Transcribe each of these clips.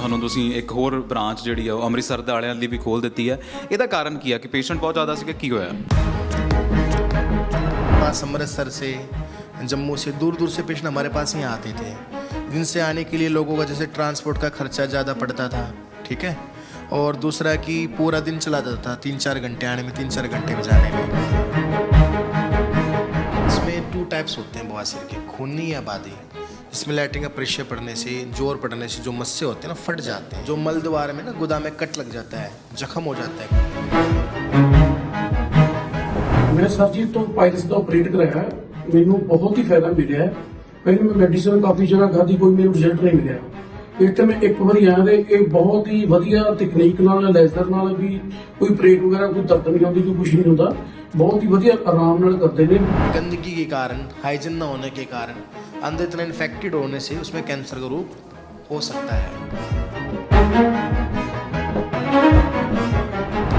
ਤੁਹਾਨੂੰ ਤੁਸੀਂ ਇੱਕ ਹੋਰ ਬ੍ਰਾਂਚ ਜਿਹੜੀ ਆ ਉਹ ਅੰਮ੍ਰਿਤਸਰ ਦੇ ਵਾਲਿਆਂ ਲਈ ਵੀ ਖੋਲ੍ਹ ਦਿੱਤੀ ਹੈ। ਇਹਦਾ ਕਾਰਨ ਕੀ ਆ ਕਿ ਪੇਸ਼ੈਂਟ ਬਹੁਤ ਜ਼ਿਆਦਾ ਸੀਗਾ, ਕੀ ਹੋਇਆ? पास अमृतसर से, जम्मू से, दूर दूर से पेशेंट हमारे पास ही आते थे, जिनसे आने के लिए लोगों का जैसे ट्रांसपोर्ट का खर्चा ज़्यादा पड़ता था, ठीक है। और दूसरा कि पूरा दिन चला जाता था, 3-4 घंटे आने में, 3-4 घंटे में जाने में। इसमें 2 टाइप्स होते हैं बवासीर के, खूनी या बादी। इसमें लैट्रिन का प्रेशर पड़ने से, जोर पड़ने से जो मस्से होते हैं ना फट जाते हैं, जो मल द्वार में ना गुदा में कट लग जाता है, जख्म हो जाता है। मैं सर जी तो पायलस का ऑपरेट कराया, मैनू बहुत ही फायदा मिले। पहले मैं मेडिसिन काफ़ी जगह खाधी, कोई मेरे रिजल्ट नहीं मिले। एक तो मैं एक बार आया तो एक बहुत ही वधिया तकनीक नाल लेजर नाल भी कोई ब्रेक वगैरह कोई दर्द नहीं होती, कोई कुछ नहीं होता, बहुत ही वधिया आराम नाल करते हैं। गंदगी के कारण, हाइजीन न होने के कारण, अंदर इतना इन्फेक्टेड होने से उसमें कैंसर का रूप हो सकता है।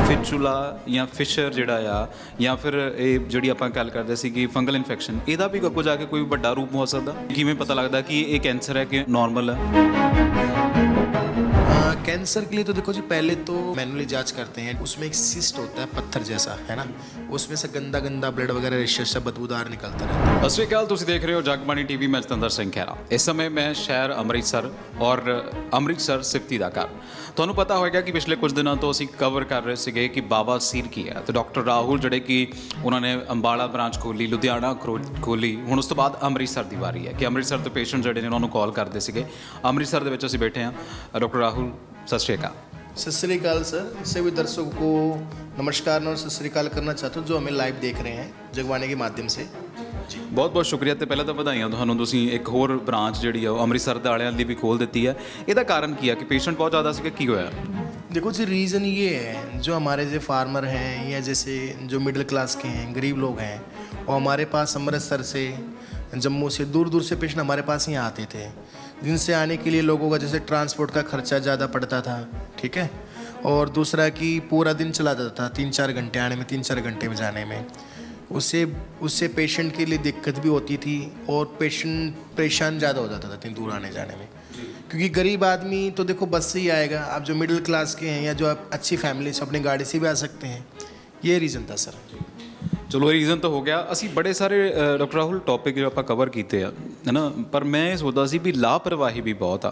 ਫਿਚੂਲਾ ਜਾਂ ਫਿਸ਼ਰ ਜਿਹੜਾ ਆ ਜਾਂ ਫਿਰ ਇਹ ਜਿਹੜੀ ਆਪਾਂ ਗੱਲ ਕਰਦੇ ਸੀ ਕਿ ਫੰਗਲ ਇਨਫੈਕਸ਼ਨ, ਇਹਦਾ ਵੀ ਅੱਗੋਂ ਜਾ ਕੇ ਕੋਈ ਵੱਡਾ ਰੂਪ ਹੋ ਸਕਦਾ? ਕਿਵੇਂ ਪਤਾ ਲੱਗਦਾ ਕਿ ਇਹ ਕੈਂਸਰ ਹੈ ਕਿ ਨॉर्मल है? कैंसर के लिए तो देखो जी, पहले तो मैनुअली जांच करते हैं, उसमें एक सिस्ट होता है पत्थर जैसा, है ना, उसमें से गंदा गंदा ब्लड वगैरह रिश्ता बदबूदार निकलता रहता है। ਸਤਿ ਸ਼੍ਰੀ ਅਕਾਲ, ਤੁਸੀਂ ਦੇਖ ਰਹੇ ਹੋ ਜਗਬਾਣੀ ਟੀਵੀ। ਮੈਂ ਜਤਿੰਦਰ ਸਿੰਘ ਖਹਿਰਾ। ਇਸ ਸਮੇਂ ਮੈਂ ਸ਼ਹਿਰ ਅੰਮ੍ਰਿਤਸਰ ਔਰ ਅੰਮ੍ਰਿਤਸਰ ਸਿਫਤੀ ਦਾ ਘਰ। ਤੁਹਾਨੂੰ ਪਤਾ ਹੋਵੇਗਾ ਕਿ ਪਿਛਲੇ ਕੁਝ ਦਿਨਾਂ ਤੋਂ ਅਸੀਂ ਕਵਰ ਕਰ ਰਹੇ ਸੀਗੇ ਕਿ ਬਾਬਾ ਸੀਰ ਕੀ ਹੈ, ਤੇ ਡਾਕਟਰ ਰਾਹੁਲ ਜਿਹੜੇ ਕਿ ਉਹਨਾਂ ਨੇ ਅੰਬਾਲਾ ਬ੍ਰਾਂਚ ਖੋਲ੍ਹੀ, ਲੁਧਿਆਣਾ ਖੋਲ੍ਹੀ, ਹੁਣ ਉਸ ਤੋਂ ਬਾਅਦ ਅੰਮ੍ਰਿਤਸਰ ਦੀ ਵਾਰੀ ਹੈ ਕਿ ਅੰਮ੍ਰਿਤਸਰ ਤੋਂ ਪੇਸ਼ੈਂਟ ਜਿਹੜੇ ਨੇ ਉਹਨਾਂ ਨੂੰ ਕਾਲ ਕਰਦੇ ਸੀਗੇ। ਅੰਮ੍ਰਿਤਸਰ ਦੇ ਵਿੱਚ ਅਸੀਂ ਬੈਠੇ ਹਾਂ। ਡਾਕਟਰ ਰਾਹੁਲ, सत श्री अकाल। सत श्री अकाल सर। सभी दर्शकों को नमस्कार और सत श्री अकाल करना चाहता हूँ जो हमें लाइव देख रहे हैं जगबानी के माध्यम से जी। ਬਹੁਤ ਬਹੁਤ ਸ਼ੁਕਰੀਆ। ਤੇ ਪਹਿਲਾਂ ਤਾਂ ਵਧਾਈਆਂ ਤੁਹਾਨੂੰ, ਤੁਸੀਂ ਇੱਕ ਹੋਰ ਬ੍ਰਾਂਚ ਜਿਹੜੀ ਆ ਉਹ ਅੰਮ੍ਰਿਤਸਰ ਦੇ ਵਾਲਿਆਂ ਲਈ ਵੀ ਖੋਲ੍ਹ ਦਿੱਤੀ ਹੈ। ਇਹਦਾ ਕਾਰਨ ਕੀ ਆ ਕਿ ਪੇਸ਼ੈਂਟ ਬਹੁਤ ਜ਼ਿਆਦਾ ਸੀਗਾ, ਕੀ ਹੋਇਆ? देखो जी, रीज़न ये है, जो हमारे जो फार्मर हैं या जैसे जो मिडिल क्लास के हैं, गरीब लोग हैं, वो हमारे पास अमृतसर से, जम्मू से, दूर दूर से पेशेंट हमारे पास ही आते थे, जिनसे आने के लिए लोगों का जैसे ट्रांसपोर्ट का खर्चा ज़्यादा पड़ता था, ठीक है। और दूसरा कि पूरा दिन चला जाता था, 3-4 घंटे आने में, 3-4 घंटे में जाने में। उससे पेशेंट के लिए दिक्कत भी होती थी और पेशेंट परेशान ज़्यादा हो जाता था इतनी दूर आने जाने में, क्योंकि गरीब आदमी तो देखो बस से ही आएगा। आप जो मिडिल क्लास के हैं या जो आप अच्छी फैमिली से अपनी गाड़ी से भी आ सकते हैं, ये रीज़न था सर। ਚਲੋ ਰੀਜ਼ਨ ਤਾਂ ਹੋ ਗਿਆ। ਅਸੀਂ ਬੜੇ ਸਾਰੇ ਡਾਕਟਰ ਰਾਹੁਲ ਟੌਪਿਕ ਜਿਹੜੇ ਆਪਾਂ ਕਵਰ ਕੀਤੇ ਆ, ਹੈ ਨਾ, ਪਰ ਮੈਂ ਇਹ ਸੋਚਦਾ ਸੀ ਵੀ ਲਾਪਰਵਾਹੀ ਵੀ ਬਹੁਤ ਆ।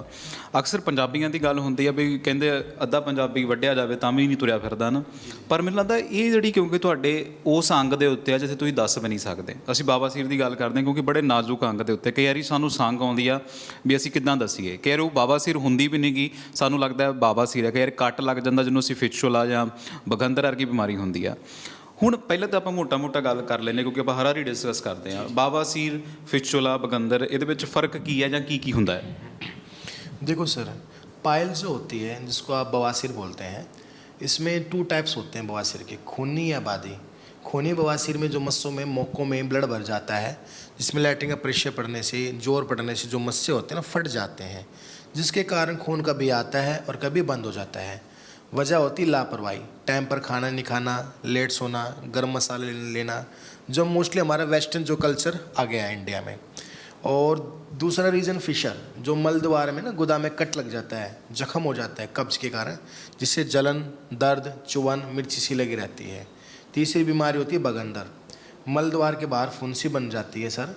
ਅਕਸਰ ਪੰਜਾਬੀਆਂ ਦੀ ਗੱਲ ਹੁੰਦੀ ਆ ਵੀ ਕਹਿੰਦੇ ਅੱਧਾ ਪੰਜਾਬੀ ਵੱਢਿਆ ਜਾਵੇ ਤਾਂ ਵੀ ਨਹੀਂ ਤੁਰਿਆ ਫਿਰਦਾ ਨਾ, ਪਰ ਮੈਨੂੰ ਲੱਗਦਾ ਇਹ ਜਿਹੜੀ ਕਿਉਂਕਿ ਤੁਹਾਡੇ ਉਸ ਅੰਗ ਦੇ ਉੱਤੇ ਆ ਜਿੱਥੇ ਤੁਸੀਂ ਦੱਸ ਵੀ ਨਹੀਂ ਸਕਦੇ। ਅਸੀਂ ਬਾਬਾ ਸੀਰ ਦੀ ਗੱਲ ਕਰਦੇ ਹਾਂ ਕਿਉਂਕਿ ਬੜੇ ਨਾਜ਼ੁਕ ਅੰਗ ਦੇ ਉੱਤੇ ਕਈ ਵਾਰੀ ਸਾਨੂੰ ਸੰਗ ਆਉਂਦੀ ਆ ਵੀ ਅਸੀਂ ਕਿੱਦਾਂ ਦੱਸੀਏ। ਕਈ ਵਾਰ ਉਹ ਬਾਬਾ ਸੀਰ ਹੁੰਦੀ ਵੀ ਨਹੀਂ ਗੀ, ਸਾਨੂੰ ਲੱਗਦਾ ਬਾਬਾ ਸੀਰ ਹੈ। ਕਈ ਵਾਰ ਕੱਟ ਲੱਗ ਜਾਂਦਾ ਜਿਹਨੂੰ ਅਸੀਂ ਫਿਚੂਲਾ ਜਾਂ ਬਗੰਦਰ ਵਰਗੀ ਬਿਮਾਰੀ ਹੁੰਦੀ ਆ। ਹੁਣ ਪਹਿਲਾਂ ਤਾਂ ਆਪਾਂ ਮੋਟਾ ਗੱਲ ਕਰ ਲੈਂਦੇ ਕਿਉਂਕਿ ਆਪਾਂ ਹਰ ਵਾਰੀ ਡਿਸਕਸ ਕਰਦੇ ਹਾਂ। ਬਾਬਾ ਸੀਰ, ਫਿਚੂਲਾ, ਬਗੰਦਰ, ਇਹਦੇ ਵਿੱਚ फ़र्क ਕੀ ਹੈ ਜਾਂ ਕੀ ਹੁੰਦਾ ਹੈ? देखो सर, पायल जो होती है जिसको आप बवासीर बोलते हैं, इसमें 2 टाइप्स होते हैं बवासीर के, खूनी या बादी। खूनी बवासीर में जो मस्सों में, मोकों में ब्लड भर जाता है, जिसमें लैट्रिन का प्रेशर पड़ने से, जोर पड़ने से जो मस्से होते हैं ना फट जाते हैं, जिसके कारण खून कभी आता है और कभी बंद हो जाता है। वजह होती लापरवाही, टाइम पर खाना नहीं खाना, लेट सोना, गर्म मसाले लेना, जो मोस्टली हमारा वेस्टर्न जो कल्चर आ गया है इंडिया में। और दूसरा रीज़न फिशर, जो मल द्वार में ना गुदा में कट लग जाता है, जख्म हो जाता है कब्ज़ के कारण, जिससे जलन, दर्द, चुवन, मिर्ची सी लगी रहती है। तीसरी बीमारी होती है बगंदर, मल द्वार के बाहर फुंसी बन जाती है सर,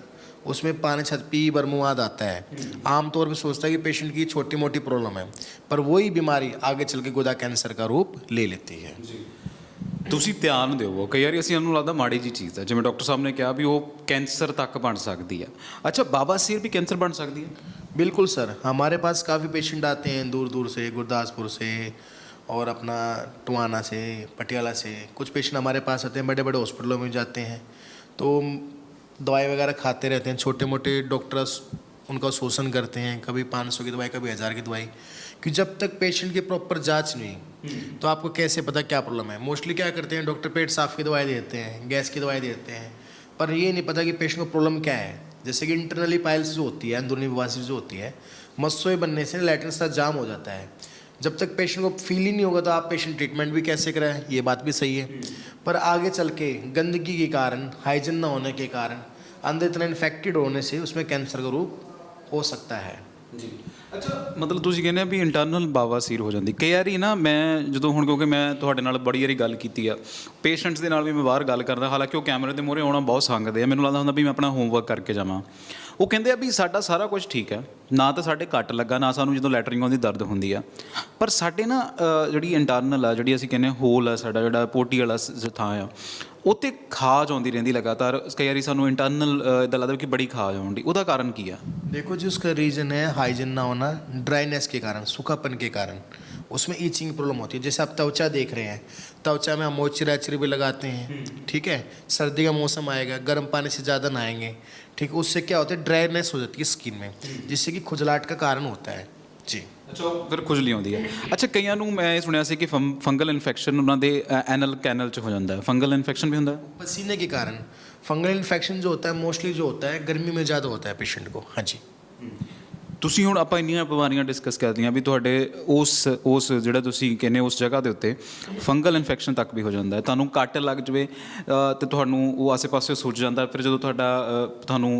उसमें पानी छत पी बरमुआद आता है। आमतौर पर सोचता है कि पेशेंट की छोटी मोटी प्रॉब्लम है, पर वही बीमारी आगे चल के गुदा कैंसर का रूप ले लेती है। ਤੁਸੀਂ ਧਿਆਨ ਦਿਓ। ਕਈ ਵਾਰੀ ਅਸੀਂ ਇਹਨੂੰ ਲੱਗਦਾ ਮਾੜੀ ਜੀ ਚੀਜ਼ ਹੈ, ਜਿਵੇਂ ਡਾਕਟਰ ਸਾਹਿਬ ਨੇ ਕਿਹਾ ਵੀ ਉਹ ਕੈਂਸਰ ਤੱਕ ਬਣ ਸਕਦੀ ਹੈ। ਅੱਛਾ, ਬਾਬਾ ਸੀਰ ਵੀ ਕੈਂਸਰ ਬਣ ਸਕਦੀ ਹੈ? बिल्कुल सर, हमारे पास काफ़ी पेशेंट आते हैं दूर दूर से, गुरदासपुर से और अपना टुआना से, पटियाला से। कुछ पेशेंट हमारे पास आते हैं, बड़े बड़े हॉस्पिटलों में जाते हैं, तो दवाई वगैरह खाते रहते हैं। छोटे मोटे डॉक्टर्स उनका शोषण करते हैं, कभी 500 की दवाई, कभी 1000 की दवाई, कि जब तक पेशेंट की प्रॉपर जांच नहीं तो आपको कैसे पता क्या प्रॉब्लम है। मोस्टली क्या करते हैं, डॉक्टर पेट साफ की दवाई देते हैं, गैस की दवाई देते हैं, पर ये नहीं पता कि पेशेंट को प्रॉब्लम क्या है। जैसे कि इंटरनली पाइल्स जो होती है, अंदरूनी बवासीर जो होती है, मस्सों बनने से लैट्रिन साथ जाम हो जाता है। जब तक पेशेंट को फील ही नहीं होगा तो आप पेशेंट ट्रीटमेंट भी कैसे कराएं, ये बात भी सही है। पर आगे चल के गंदगी के कारण, हाइजीन न होने के कारण, अंदर इतना इन्फेक्टेड होने से उसमें कैंसर का रूप हो सकता है। ਜੀ ਅੱਛਾ ਮਤਲਬ ਤੁਸੀਂ ਕਹਿੰਦੇ ਆ ਵੀ ਇੰਟਰਨਲ ਬਾਵਾਸੀਰ ਹੋ ਜਾਂਦੀ ਕਈ ਵਾਰੀ ਨਾ ਮੈਂ ਜਦੋਂ ਹੁਣ ਕਿਉਂਕਿ ਮੈਂ ਤੁਹਾਡੇ ਨਾਲ ਬੜੀ ਵਾਰੀ ਗੱਲ ਕੀਤੀ ਆ ਪੇਸ਼ੈਂਟਸ ਦੇ ਨਾਲ ਵੀ ਮੈਂ ਬਾਹਰ ਗੱਲ ਕਰਦਾ ਹਾਲਾਂਕਿ ਉਹ ਕੈਮਰੇ ਦੇ ਮੂਹਰੇ ਆਉਣਾ ਬਹੁਤ ਸੰਗਦੇ ਆ ਮੈਨੂੰ ਲੱਗਦਾ ਹੁੰਦਾ ਵੀ ਮੈਂ ਆਪਣਾ ਹੋਮਵਰਕ ਕਰਕੇ ਜਾਵਾਂ ਉਹ ਕਹਿੰਦੇ ਆ ਵੀ ਸਾਡਾ ਸਾਰਾ ਕੁਝ ਠੀਕ ਹੈ ਨਾ ਤਾਂ ਸਾਡੇ ਕੱਟ ਲੱਗਾ ਨਾ ਸਾਨੂੰ ਜਦੋਂ ਲੈਟਰਿੰਗ ਆਉਂਦੀ ਦਰਦ ਹੁੰਦੀ ਆ ਪਰ ਸਾਡੇ ਨਾ ਜਿਹੜੀ ਇੰਟਰਨਲ ਆ ਜਿਹੜੀ ਅਸੀਂ ਕਹਿੰਦੇ ਹੋਲ ਆ ਸਾਡਾ ਜਿਹੜਾ ਪੋਟੀ ਵਾਲਾ ਥਾਂ ਆ ਉੱਤੇ ਖਾਜ ਆਉਂਦੀ ਰਹਿੰਦੀ ਲਗਾਤਾਰ ਕਈ ਵਾਰੀ ਸਾਨੂੰ ਇੰਟਰਨਲ ਇੱਦਾਂ ਲੱਗਦਾ ਕਿ ਬੜੀ ਖਾਜ ਆਉਂਦੀ ਉਹਦਾ ਕਾਰਨ ਕੀ ਆ देखो जी उसका रीज़न है हाइजीन ना होना, ड्राइनेस के कारण, सूखापन के कारण। उसमें ईचिंग प्रॉब्लम होती है। जैसे आप त्वचा देख रहे हैं, त्वचा में हम मॉइस्चराइजर भी लगाते हैं, ठीक है। सर्दी का मौसम आएगा, गर्म पानी से ज़्यादा नहाएंगे, ठीक है, उससे क्या होता है ड्राइनेस हो जाती है स्किन में, जिससे कि खुजलाहट का कारण होता है जी। ਅੱਛਾ ਉਹ ਫਿਰ ਖੁਜਲੀ ਆਉਂਦੀ ਹੈ ਅੱਛਾ ਕਈਆਂ ਨੂੰ ਮੈਂ ਇਹ ਸੁਣਿਆ ਸੀ ਕਿ ਫੰਗਲ ਇਨਫੈਕਸ਼ਨ ਉਹਨਾਂ ਦੇ ਐਨਲ ਕੈਨਲ 'ਚ ਹੋ ਜਾਂਦਾ ਹੈ ਫੰਗਲ ਇਨਫੈਕਸ਼ਨ ਵੀ ਹੁੰਦਾ ਹੈ पसीने के कारण फंगल इन्फेक्शन जो होता है मोस्टली जो होता है गर्मी में ज़्यादा होता है पेशेंट को। हाँ जी। ਤੁਸੀਂ ਹੁਣ ਆਪਾਂ ਇੰਨੀਆਂ ਬਿਮਾਰੀਆਂ ਡਿਸਕਸ ਕਰਦੇ ਹਾਂ ਵੀ ਤੁਹਾਡੇ ਉਸ ਜਿਹੜਾ ਤੁਸੀਂ ਕਹਿੰਦੇ ਉਸ ਜਗ੍ਹਾ ਦੇ ਉੱਤੇ ਫੰਗਲ ਇਨਫੈਕਸ਼ਨ ਤੱਕ ਵੀ ਹੋ ਜਾਂਦਾ ਹੈ ਤੁਹਾਨੂੰ ਕੱਟ ਲੱਗ ਜਵੇ ਤੇ ਤੁਹਾਨੂੰ ਉਹ ਆਸੇ-ਪਾਸੇ ਸੁੱਜ ਜਾਂਦਾ ਫਿਰ ਜਦੋਂ ਤੁਹਾਨੂੰ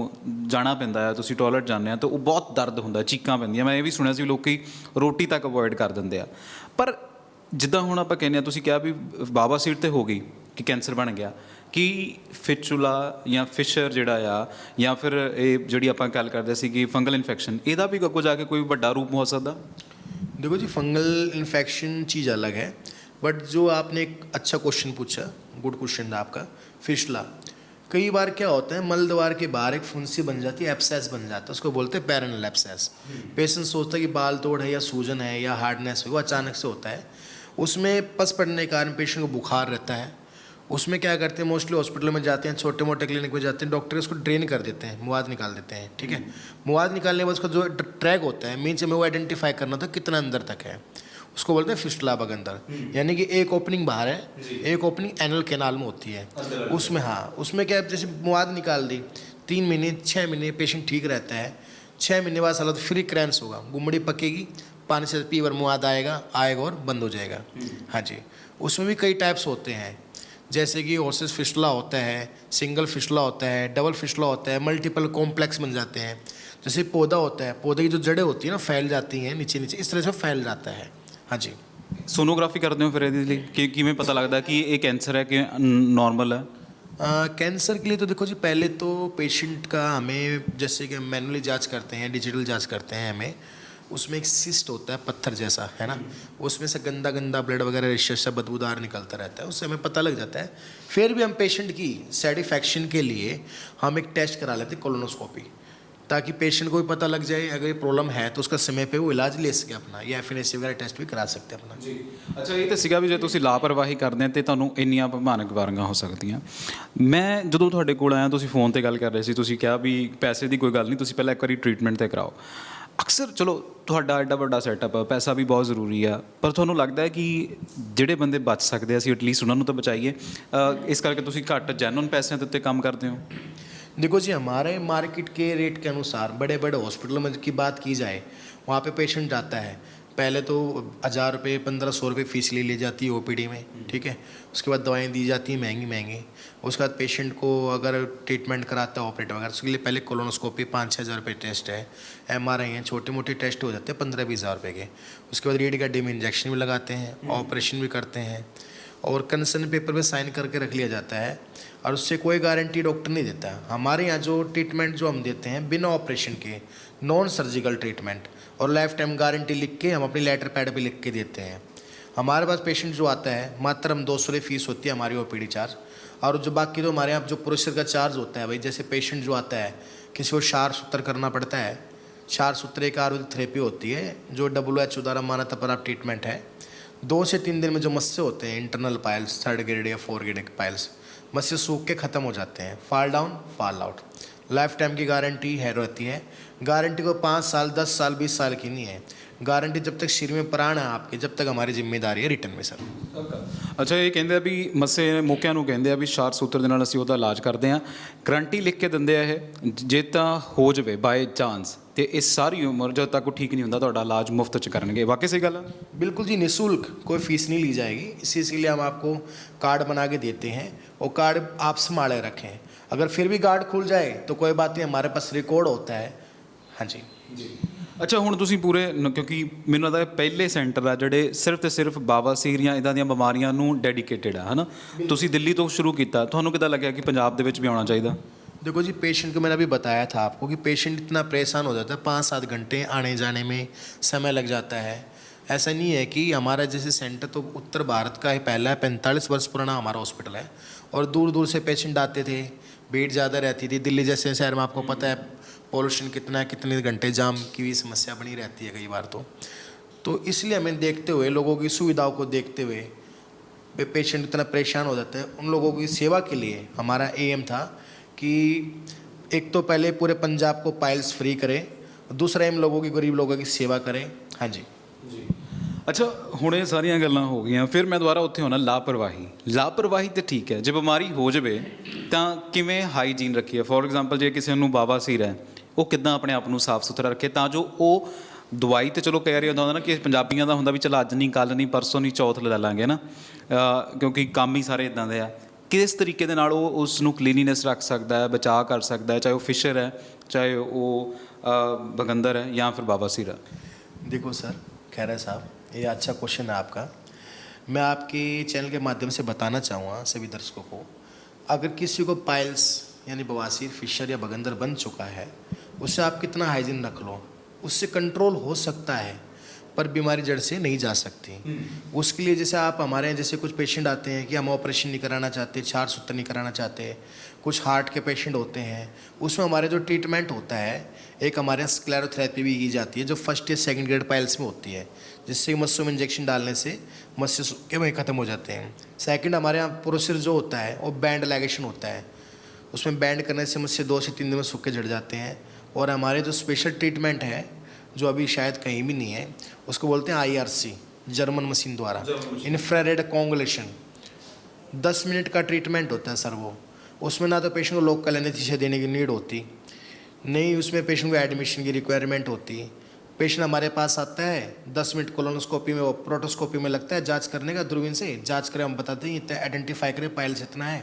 ਜਾਣਾ ਪੈਂਦਾ ਹੈ ਤੁਸੀਂ ਟਾਇਲਟ ਜਾਂਦੇ ਆ ਤਾਂ ਉਹ ਬਹੁਤ ਦਰਦ ਹੁੰਦਾ ਚੀਕਾਂ ਪੈਂਦੀਆਂ ਮੈਂ ਇਹ ਵੀ ਸੁਣਿਆ ਸੀ ਲੋਕੀ ਰੋਟੀ ਤੱਕ ਅਵੋਇਡ ਕਰ ਦਿੰਦੇ ਆ ਪਰ ਜਿੱਦਾਂ ਹੁਣ ਆਪਾਂ ਕਹਿੰਦੇ ਆ ਤੁਸੀਂ ਕਿਹਾ ਵੀ ਬਾਵਾਸੀਰ ਤੇ ਹੋ ਗਈ ਕਿ ਕੈਂਸਰ ਬਣ ਗਿਆ ਕਿ ਫਿਚੂਲਾ ਜਾਂ ਫਿਸ਼ਰ ਜਿਹੜਾ ਆ ਜਾਂ ਫਿਰ ਇਹ ਜਿਹੜੀ ਆਪਾਂ ਗੱਲ ਕਰਦੇ ਸੀ ਕਿ ਫੰਗਲ ਇਨਫੈਕਸ਼ਨ ਇਹਦਾ ਵੀ ਅੱਗੋਂ ਜਾ ਕੇ ਕੋਈ ਵੱਡਾ ਰੂਪ ਹੋ ਸਕਦਾ देखो जी फंगल इन्फेक्शन चीज़ अलग है, बट जो आपने एक अच्छा क्वेश्चन पूछा, गुड क्वेश्चन था आपका, फिशला। कई बार क्या होता है मल द्वार के बाहर एक फुंसी बन जाती है, एब्सेस बन जाता है, उसको बोलते हैं पेरिनेल एब्सेस। पेशेंट सोचता है कि बाल तोड़ है या सूजन है या हार्डनेस है, वो अचानक से होता है। उसमें पस पड़ने के कारण पेशेंट को बुखार रहता है। उसमें क्या करते हैं मोस्टली हॉस्पिटल में जाते हैं, छोटे मोटे क्लिनिक में जाते हैं, डॉक्टर उसको ड्रेन कर देते हैं, मुआद निकाल देते हैं, ठीक है। मुआद निकालने के बाद उसका जो ट्रैक होता है मीन्स हमें वो आइडेंटिफाई करना था कितना अंदर तक है, उसको बोलते हैं फिस्टुला बगंदर, यानी कि एक ओपनिंग बाहर है, एक ओपनिंग एनल कैनाल में होती है। उसमें हाँ उसमें क्या है जैसे मुआद निकाल दी 3 महीने 6 महीने पेशेंट ठीक रहता है, 6 महीने बाद साला तो फ्री क्रैंस होगा, गुमड़ी पकेगी, पानी से पीवर मुआद आएगा और बंद हो जाएगा। हाँ जी। उसमें भी कई टाइप्स होते हैं जैसे कि ऑर्सिस फिस्टुला होता है, सिंगल फिस्टुला होता है, डबल फिस्टुला होता है, मल्टीपल कॉम्प्लेक्स बन जाते हैं। जैसे पौधा होता है, पौधे की जो जड़ें होती हैं ना फैल जाती हैं नीचे नीचे, इस तरह से फैल जाता है। हाँ जी। ਸੋਨੋਗ੍ਰਾਫੀ ਕਰਦੇ ਹੋ ਫਿਰ ਇਹਦੇ ਲਈ ਕਿ ਕਿਵੇਂ ਪਤਾ ਲੱਗਦਾ ਕਿ ਇਹ ਕੈਂਸਰ ਹੈ ਕਿ ਨॉर्मल है कैंसर के लिए तो देखो जी पहले तो पेशेंट का हमें जैसे कि मैनुअली जांच करते हैं, डिजिटल जांच करते हैं, हमें उसमें एक सिस्ट होता है पत्थर जैसा है ना, उसमें से गंदा गंदा ब्लड वगैरह रिश्ता बदबूदार निकलता रहता है, उससे हमें पता लग जाता है। फिर भी हम पेशेंट की सेटिस्फैक्शन के लिए हम एक टेस्ट करा लेते हैं कोलोनोस्कोपी, ताकि पेशेंट को भी पता लग जाए अगर ये प्रॉब्लम है तो उसका समय पे वो इलाज ले सके अपना, या एफएनएसी वगैरह टेस्ट भी करा सकते हैं अपना। ਜੀ ਅੱਛਾ ਇਹ ਤਾਂ ਸੀਗਾ ਵੀ ਜੇ ਤੁਸੀਂ ਲਾਪਰਵਾਹੀ ਕਰਦੇ ਆ ਤੇ ਤੁਹਾਨੂੰ ਇੰਨੀਆਂ ਭਿਆਨਕ ਬਿਮਾਰੀਆਂ ਹੋ ਸਕਦੀਆਂ ਮੈਂ ਜਦੋਂ ਤੁਹਾਡੇ ਕੋਲ ਆਇਆ ਤੁਸੀਂ ਫੋਨ ਤੇ ਗੱਲ ਕਰ ਰਹੇ ਸੀ ਤੁਸੀਂ ਕਿਹਾ ਵੀ ਪੈਸੇ ਦੀ ਕੋਈ ਗੱਲ ਨਹੀਂ ਤੁਸੀਂ ਪਹਿਲਾਂ ਇੱਕ ਵਾਰੀ ਟ੍ਰੀਟਮੈਂਟ ਤੇ ਕਰਾਓ ਅਕਸਰ ਚਲੋ ਤੁਹਾਡਾ ਐਡਾ ਵੱਡਾ ਸੈਟਅਪ ਆ ਪੈਸਾ ਵੀ ਬਹੁਤ ਜ਼ਰੂਰੀ ਆ ਪਰ ਤੁਹਾਨੂੰ ਲੱਗਦਾ ਹੈ ਕਿ ਜਿਹੜੇ ਬੰਦੇ ਬਚ ਸਕਦੇ ਅਸੀਂ ਐਟਲੀਸਟ ਉਹਨਾਂ ਨੂੰ ਤਾਂ ਬਚਾਈਏ ਇਸ ਕਰਕੇ ਤੁਸੀਂ ਘੱਟ ਜੈਨੂਨ ਪੈਸਿਆਂ ਦੇ ਉੱਤੇ ਕੰਮ ਕਰਦੇ ਹੋ देखो जी हमारे मार्केट के रेट के अनुसार बड़े बड़े हॉस्पिटलों में की बात की जाए वहाँ पे पेशेंट जाता है पहले तो 1000 रुपये 1500 रुपये फीस ले ली जाती है ओपीडी में, ठीक है। उसके बाद दवाएं दी जाती हैं महंगी महंगी। उसके बाद पेशेंट को अगर ट्रीटमेंट कराता है ऑपरेट वगैरह उसके लिए पहले कोलोनोस्कोपी 5-6 हज़ार रुपये टेस्ट है, MRI हैं, छोटे मोटे टेस्ट हो जाते हैं 15-20 हज़ार रुपये के। उसके बाद रीढ़ का डिम इंजेक्शन भी लगाते हैं, ऑपरेशन भी करते हैं और कंसर्न पेपर पे साइन करके रख लिया जाता है और उससे कोई गारंटी डॉक्टर नहीं देता। हमारे यहाँ जो ट्रीटमेंट जो हम देते हैं बिना ऑपरेशन के नॉन सर्जिकल ट्रीटमेंट और लाइफ टाइम गारंटी लिख के हम अपनी लेटर पैड पे लिख के देते हैं। हमारे पास पेशेंट जो आता है मात्र हम 200 रुपये फीस होती है हमारी ओपीडी चार्ज, और जो बाकी तो हमारे यहाँ जो प्रोसेसर का चार्ज होता है भाई जैसे पेशेंट जो आता है किसी को क्षार सूत्र करना पड़ता है, क्षार सूत्र एक आयुर्वेदिक थेरेपी होती है जो WHO द्वारा मान्यता प्राप्त ट्रीटमेंट है। 2 से 3 दिन में जो मस्से होते हैं इंटरनल पाइल्स 3rd ग्रेड या 4th ग्रेड पाइल्स मस्से सूख के ख़त्म हो जाते हैं, fall down fall out. Life time की गारंटी है रहती है। गारंटी को 5 साल 10 साल 20 साल की नहीं है, गारंटी जब तक शरीर में प्राण है आपके जब तक हमारी जिम्मेदारी है रिटर्न में सर। ਅੱਛਾ ਇਹ ਕਹਿੰਦੇ ਆ ਵੀ ਮੱਸੇ ਮੌਕਿਆਂ ਨੂੰ ਕਹਿੰਦੇ ਆ ਵੀ ਸ਼ਾਰ ਸੂਤਰ ਦੇ ਨਾਲ ਅਸੀਂ ਉਹਦਾ ਇਲਾਜ ਕਰਦੇ ਆ ਗਰੰਟੀ ਲਿਖ ਕੇ ਦਿੰਦੇ ਆ ਇਹ ਜੇ ਤਾਂ ਹੋ ਜਾਵੇ ਬਾਈ ਚਾਂਸ ਤੇ ਇਹ ਸਾਰੀ ਉਮਰ ਜਦ तक ਉਹ ठीक नहीं ਹੁੰਦਾ ਤੁਹਾਡਾ ਇਲਾਜ ਮੁਫਤ ਚ ਕਰਨਗੇ ਵਾਕਈ सही ਗੱਲ है बिल्कुल जी निःशुल्क, कोई फीस नहीं ली जाएगी। इसी के लिए हम आपको कार्ड बना के देते हैं और कार्ड आप संभाले रखें, अगर फिर भी कार्ड खुल जाए तो कोई बात नहीं, हमारे पास रिकॉर्ड होता है हाँ जी। ਅੱਛਾ ਹੁਣ ਤੁਸੀਂ ਪੂਰੇ ਕਿਉਂਕਿ ਮੈਨੂੰ ਲੱਗਦਾ ਪਹਿਲੇ ਸੈਂਟਰ ਆ ਜਿਹੜੇ ਸਿਰਫ ਤੇ ਸਿਰਫ ਬਵਾਸੀਰ ਜਾਂ ਇਦਾਂ ਦੀਆਂ ਬਿਮਾਰੀਆਂ ਨੂੰ ਡੈਡੀਕੇਟਿਡ ਆ ਹਨਾ ਤੁਸੀਂ ਦਿੱਲੀ ਤੋਂ ਸ਼ੁਰੂ ਕੀਤਾ ਤੁਹਾਨੂੰ ਕਿੱਦਾਂ ਲੱਗਿਆ ਕਿ ਪੰਜਾਬ ਦੇ ਵਿੱਚ ਵੀ ਆਉਣਾ ਚਾਹੀਦਾ देखो जी, पेशेंट को मैंने अभी बताया था आपको कि पेशेंट इतना परेशान हो जाता है, 5-7 घंटे आने जाने में समय लग जाता है। ऐसा नहीं है कि हमारा जैसे सेंटर तो उत्तर भारत का ही पहला है, 45 वर्ष पुराना हमारा हॉस्पिटल है और दूर दूर से पेशेंट आते थे, भीड़ ज़्यादा रहती थी। दिल्ली जैसे शहर में आपको पता है पॉल्यूशन कितना है, कितने घंटे जाम की भी समस्या बनी रहती है कई बार। तो इसलिए हमें देखते हुए, लोगों की सुविधाओं को देखते हुए, पेशेंट इतना परेशान हो जाते हैं, उन लोगों की सेवा के लिए हमारा एम था कि एक तो पहले पूरे पंजाब को पाइल्स फ्री करें, दूसरा एम लोगों की, गरीब लोगों की सेवा करें। हाँ जी। ਅੱਛਾ ਹੁਣ ਇਹ ਸਾਰੀਆਂ ਗੱਲਾਂ ਹੋ ਗਈਆਂ ਫਿਰ ਮੈਂ ਦੁਬਾਰਾ ਉੱਥੇ ਹੋਣਾ ਲਾਪਰਵਾਹੀ ਤੇ ਠੀਕ ਹੈ ਜੇ ਬਿਮਾਰੀ ਹੋ ਜਾਵੇ ਤਾਂ ਕਿਵੇਂ ਹਾਈਜੀਨ ਰੱਖੀਏ ਫੋਰ ਐਗਜ਼ਾਮਪਲ ਜੇ ਕਿਸੇ ਨੂੰ ਬਵਾਸੀਰ ਹੈ ਉਹ ਕਿੱਦਾਂ ਆਪਣੇ ਆਪ ਨੂੰ ਸਾਫ਼ ਸੁਥਰਾ ਰੱਖੇ ਤਾਂ ਜੋ ਉਹ ਦਵਾਈ ਤੇ ਚਲੋ ਕਹਿ ਰਹੇ ਹੁੰਦਾ ਨਾ ਕਿ ਪੰਜਾਬੀਆਂ ਦਾ ਹੁੰਦਾ ਵੀ ਚਲ ਅੱਜ ਨਹੀਂ ਕੱਲ੍ਹ ਨਹੀਂ ਪਰਸੋਂ ਨਹੀਂ ਚੌਥ ਲੈ ਲਾਂਗੇ ਨਾ ਕਿਉਂਕਿ ਕੰਮ ਹੀ ਸਾਰੇ ਇੱਦਾਂ ਦੇ ਆ ਕਿਸ ਤਰੀਕੇ ਦੇ ਨਾਲ ਉਹ ਉਸ ਨੂੰ ਕਲੀਨੀਨੈਸ ਰੱਖ ਸਕਦਾ ਹੈ ਬਚਾਅ ਕਰ ਸਕਦਾ ਹੈ ਚਾਹੇ ਉਹ ਫਿਸ਼ਰ ਹੈ ਚਾਹੇ ਉਹ ਬਗੰਦਰ ਹੈ ਜਾਂ ਫਿਰ ਬਵਾਸੀਰ ਹੈ देखो सर खैरा साहब, ये अच्छा क्वेश्चन है आपका। मैं आपके चैनल के माध्यम से बताना चाहूँगा सभी दर्शकों को, अगर किसी को पाइल्स यानी बवासीर, फिशर या बगंदर बन चुका है, उससे आप कितना हाइजीन रख लो, उससे कंट्रोल हो सकता है पर बीमारी जड़ से नहीं जा सकती। उसके लिए जैसे आप हमारे यहाँ जैसे कुछ पेशेंट आते हैं कि हम ऑपरेशन नहीं कराना चाहते, छार सूत्र नहीं कराना चाहते, कुछ हार्ट के पेशेंट होते हैं, उसमें हमारे जो ट्रीटमेंट होता है, एक हमारे यहाँ स्क्लेरोथेरेपी भी की जाती है जो फर्स्ट या सेकंड ग्रेड पाइल्स में होती है, जिससे मस्सों में इंजेक्शन डालने से मस्से के वहीं ख़त्म हो जाते हैं। सेकंड हमारे यहाँ प्रोसीजर जो होता है वो बैंड लैगेशन होता है, उसमें बैंड करने से मस्से 2 से 3 दिन में सूखे झड़ जाते हैं। और हमारे जो स्पेशल ट्रीटमेंट है जो अभी शायद कहीं भी नहीं है, उसको बोलते हैं IRC, जर्मन मशीन द्वारा इंफ्रारेड कोंगुलेशन। 10 मिनट का ट्रीटमेंट होता है सर वो, उसमें ना तो पेशेंट को लोकल एनेस्थीसिया देने की नीड होती नहीं, उसमें पेशेंट को एडमिशन की रिक्वायरमेंट होती। पेशेंट हमारे पास आता है 10 मिनट कोलोनोस्कोपी में, प्रोटोस्कोपी में लगता है जांच करने का, दूरबीन से जांच करें, हम बताते हैं इतना आइडेंटिफाई करें पाइल्स इतना है।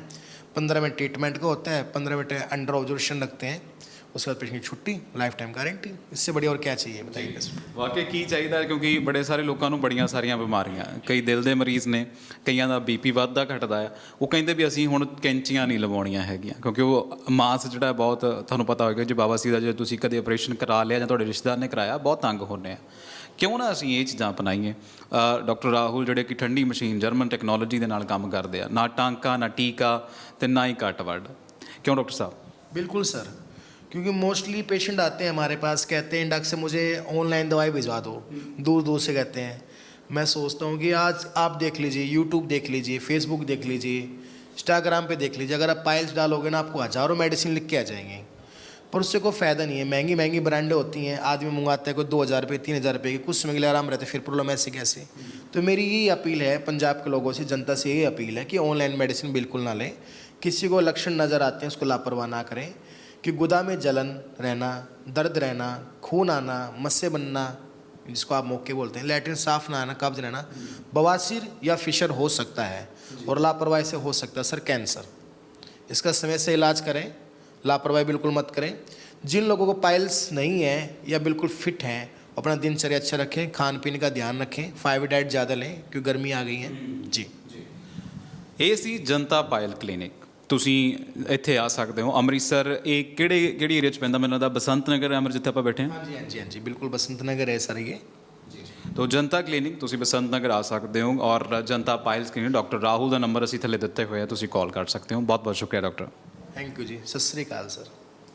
15 मिनट ट्रीटमेंट का होता है, 15 मिनट अंडर ऑब्जर्वेशन रखते हैं, उसके बाद पेशेंट की छुट्टी, लाइफ टाइम गारंटी। इससे बढ़िया और क्या चाहिए बताइए। ਵਾਕਈ ਕੀ ਚਾਹੀਦਾ ਕਿਉਂਕਿ ਬੜੇ ਸਾਰੇ ਲੋਕਾਂ ਨੂੰ ਬੜੀਆਂ ਸਾਰੀਆਂ ਬਿਮਾਰੀਆਂ ਕਈ ਦਿਲ ਦੇ ਮਰੀਜ਼ ਨੇ ਕਈਆਂ ਦਾ BP ਵੱਧਦਾ ਘਟਦਾ ਆ ਉਹ ਕਹਿੰਦੇ ਵੀ ਅਸੀਂ ਹੁਣ ਕੈਂਚੀਆਂ ਨਹੀਂ ਲਵਾਉਣੀਆਂ ਹੈਗੀਆਂ ਕਿਉਂਕਿ ਉਹ ਮਾਸ ਜਿਹੜਾ ਬਹੁਤ ਤੁਹਾਨੂੰ ਪਤਾ ਹੋਵੇਗਾ ਜੇ ਬਵਾਸੀਰ ਦਾ ਜੇ ਤੁਸੀਂ ਕਦੇ ਆਪਰੇਸ਼ਨ ਕਰਾ ਲਿਆ ਜਾਂ ਤੁਹਾਡੇ ਰਿਸ਼ਤੇਦਾਰ ਨੇ ਕਰਾਇਆ ਬਹੁਤ ਤੰਗ ਹੁੰਦੇ ਆ ਕਿਉਂ ਨਾ ਅਸੀਂ ਇਹ ਚੀਜ਼ਾਂ ਅਪਣਾਈਏ ਡਾਕਟਰ ਰਾਹੁਲ ਜਿਹੜੇ ਕਿ ਠੰਡੀ ਮਸ਼ੀਨ ਜਰਮਨ ਟੈਕਨੋਲੋਜੀ ਦੇ ਨਾਲ ਕੰਮ ਕਰਦੇ ਆ ਨਾ ਟਾਂਕਾ ਨਾ ਟੀਕਾ ਤੇ ਨਾ ਹੀ ਕੱਟ ਵੱਢ ਕਿਉਂ ਡਾਕਟਰ ਸਾਹਿਬ बिल्कुल सर, क्योंकि मोस्टली पेशेंट आते हैं हमारे पास, कहते हैं डॉक्टर से मुझे ऑनलाइन दवाई भिजवा दो, दूर दूर से कहते हैं। मैं सोचता हूँ कि आज आप देख लीजिए, यूट्यूब देख लीजिए, फेसबुक देख लीजिए, इंस्टाग्राम पे देख लीजिए, अगर आप पाइल्स डालोगे ना आपको हज़ारों मेडिसिन लिख के आ जाएंगे, पर उससे कोई फ़ायदा नहीं है। महंगी महंगी ब्रांडें होती हैं, आदमी मंगवाता है कोई 2000 रुपये 3000 रुपये की, कुछ समय के लिए आराम रहता है, फिर प्रॉब्लम ऐसे कैसे। तो मेरी यही अपील है पंजाब के लोगों से, जनता से यही अपील है कि ऑनलाइन मेडिसिन बिल्कुल ना लें। किसी को लक्षण नज़र आते हैं उसको लापरवाह ना करें, कि गुदा में जलन रहना, दर्द रहना, खून आना, मस्से बनना जिसको आप मोके बोलते हैं, लैट्रिन साफ ना आना, कब्ज रहना, बवासीर या फिशर हो सकता है। और लापरवाही से हो सकता है सर कैंसर। इसका समय से इलाज करें, लापरवाही बिल्कुल मत करें। जिन लोगों को पाइल्स नहीं है या बिल्कुल फिट हैं, अपना दिनचर्या अच्छा रखें, खान पीने का ध्यान रखें, फाइबर डाइट ज़्यादा लें क्योंकि गर्मी आ गई है जी। ਇਹ ਸੀ ਜਨਤਾ ਪਾਇਲ ਕਲੀਨਿਕ ਤੁਸੀਂ ਇੱਥੇ ਆ ਸਕਦੇ ਹੋ ਅੰਮ੍ਰਿਤਸਰ ਇਹ ਕਿਹੜੀ ਏਰੀਆ 'ਚ ਪੈਂਦਾ ਮੈਨੂੰ ਲੱਗਦਾ ਬਸੰਤ ਨਗਰ ਅੰਮ੍ਰਿਤ ਜਿੱਥੇ ਆਪਾਂ ਬੈਠੇ ਹਾਂ हाँ जी हाँ जी हाँ जी, बिल्कुल बसंत नगर है सर ये। ਤੋ ਜਨਤਾ ਕਲੀਨਿਕ ਤੁਸੀਂ ਬਸੰਤ ਨਗਰ ਆ ਸਕਦੇ ਹੋ ਔਰ ਜਨਤਾ ਪਾਇਲਸ ਕਲੀਨਿਕ ਡਾਕਟਰ ਰਾਹੁਲ ਦਾ ਨੰਬਰ ਅਸੀਂ ਥੱਲੇ ਦਿੱਤੇ ਹੋਏ ਆ ਤੁਸੀਂ ਕਾਲ ਕਰ ਸਕਦੇ ਹੋ ਬਹੁਤ ਬਹੁਤ ਸ਼ੁਕਰੀਆ ਡਾਕਟਰ थैंक यू जी, सत श्री अकाल सर।